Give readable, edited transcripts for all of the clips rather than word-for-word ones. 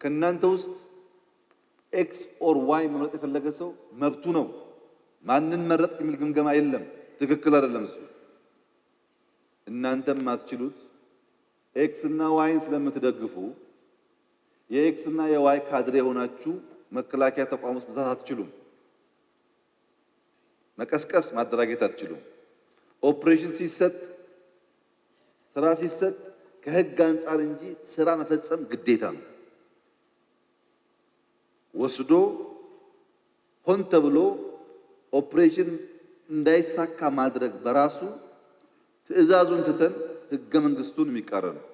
ከእናንተ ውስጥ ኤክስ ኦር ዋይ መምረጥ የፈለገ ሰው መብቱ ነው። ማንን መረጥ የሚል ግምገማ የለም። ትክክል አይደለም እሱ። እናንተም ማትችሉት ኤክስ እና ዋይን ስለምትደግፉ የኤክስ እና የዋይ ካድሬ ሆናችሁ መከላከያ ተቋም ውስጥ መስራት አትችሉም። መቀስቀስ ማደራጀት አትችሉም። ኦፕሬሽን ሲሰጥ ስራ ሲሰጥ ከህግ አንጻር እንጂ ስራ መፈጸም ግዴታ ነው። ወስዶ ሆን ተብሎ ኦፕሬሽን እንዳይሳካ ማድረግ በራሱ ትዕዛዙን ትተን ህገ መንግስቱን የሚቃረን ነው።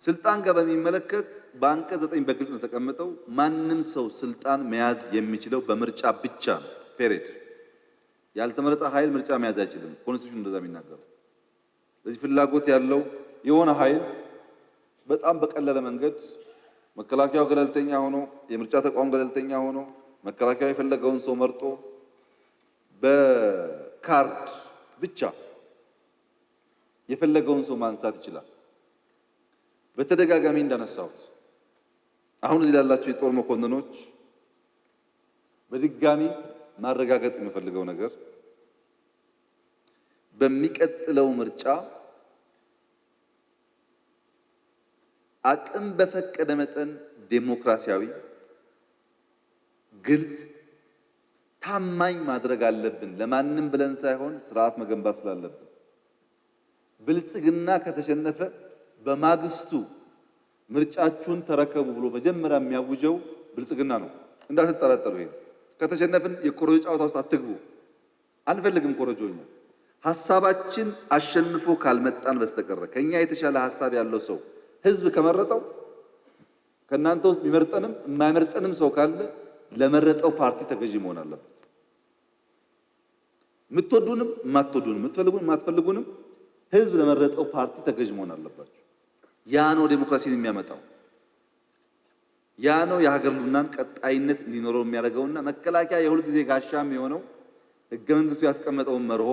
ስልጣን ጋር በሚመለከት በአንቀጽ 9 በግልጽ ነው የተቀመጠው። ማንም ሰው ስልጣን መያዝ የሚችለው በምርጫ ብቻ ነው። ፔሬድ። ያልተመረጠ ኃይል ምርጫ መያዝ አይችልም። ኮንስቲቱሽን እንደዛ የሚናገረው። ስለዚህ ፍላጎት ያለው የሆነ ኃይል በጣም በቀለለ መንገድ መከላከያው ገለልተኛ ሆኖ የምርጫ ተቋም ገለልተኛ ሆኖ መከላከያው የፈለገውን ሰው መርጦ በካርድ ብቻ የፈለገውን ሰው ማንሳት ይችላል። በተደጋጋሚ እንዳነሳሁት አሁን እዚህ ላላችሁ የጦር መኮንኖች በድጋሚ ማረጋገጥ የምፈልገው ነገር በሚቀጥለው ምርጫ አቅም በፈቀደ መጠን ዴሞክራሲያዊ፣ ግልጽ፣ ታማኝ ማድረግ አለብን። ለማንም ብለን ሳይሆን ስርዓት መገንባት ስላለብን። ብልጽግና ከተሸነፈ በማግስቱ ምርጫችሁን ተረከቡ ብሎ መጀመሪያ የሚያውጀው ብልጽግና ነው። እንዳትጠራጠሩ። ይሄ ከተሸነፍን የኮረጆ ጨዋታ ውስጥ አትግቡ። አንፈልግም ኮረጆኛ። ሐሳባችን አሸንፎ ካልመጣን በስተቀር ከኛ የተሻለ ሐሳብ ያለው ሰው ህዝብ ከመረጠው ከናንተ ውስጥ የሚመርጠንም የማይመርጠንም ሰው ካለ ለመረጠው ፓርቲ ተገዢ መሆን አለበት። የምትወዱንም የማትወዱንም የምትፈልጉንም የማትፈልጉንም ህዝብ ለመረጠው ፓርቲ ተገዢ መሆን አለባችሁ። ያ ነው ዴሞክራሲን የሚያመጣው። ያ ነው የሀገር ሉናን ቀጣይነት እንዲኖረው የሚያደርገውና መከላከያ የሁል ጊዜ ጋሻ የሚሆነው ህገ መንግስቱ ያስቀመጠውን መርሆ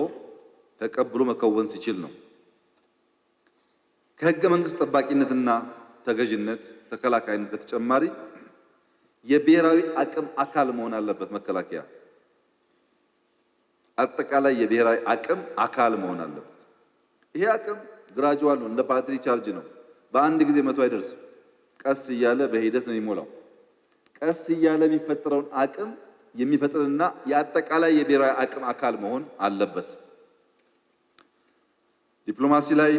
ተቀብሎ መከወን ሲችል ነው። ከህገ መንግስት ጠባቂነትና ተገዥነት ተከላካይነት በተጨማሪ የብሔራዊ አቅም አካል መሆን አለበት። መከላከያ አጠቃላይ የብሔራዊ አቅም አካል መሆን አለበት። ይሄ አቅም ግራጁዋል ነው፣ እንደ ባትሪ ቻርጅ ነው። በአንድ ጊዜ 100 አይደርስም። ቀስ እያለ በሂደት ነው የሚሞላው። ቀስ እያለ የሚፈጠረውን አቅም የሚፈጥርና የአጠቃላይ የብሔራዊ አቅም አካል መሆን አለበት። ዲፕሎማሲ ላይ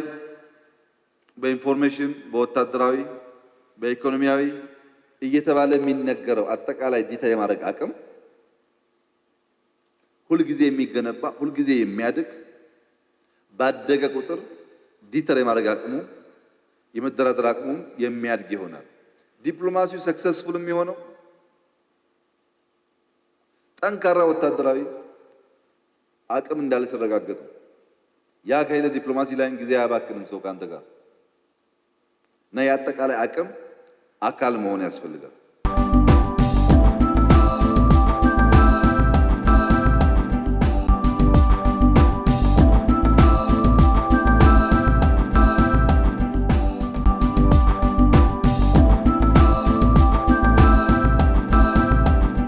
በኢንፎርሜሽን፣ በወታደራዊ፣ በኢኮኖሚያዊ እየተባለ የሚነገረው አጠቃላይ ዲታ የማድረግ አቅም ሁልጊዜ የሚገነባ ሁልጊዜ የሚያድግ ባደገ ቁጥር ዲተር የማድረግ አቅሙ የመደራደር አቅሙ የሚያድግ ይሆናል። ዲፕሎማሲው ሰክሰስፉል የሚሆነው ጠንካራ ወታደራዊ አቅም እንዳለ ሲረጋገጥ ነው። ያ ከሌለ ዲፕሎማሲ ላይ ጊዜ አያባክንም ሰው ካንተ ጋር እና የአጠቃላይ አቅም አካል መሆን ያስፈልጋል።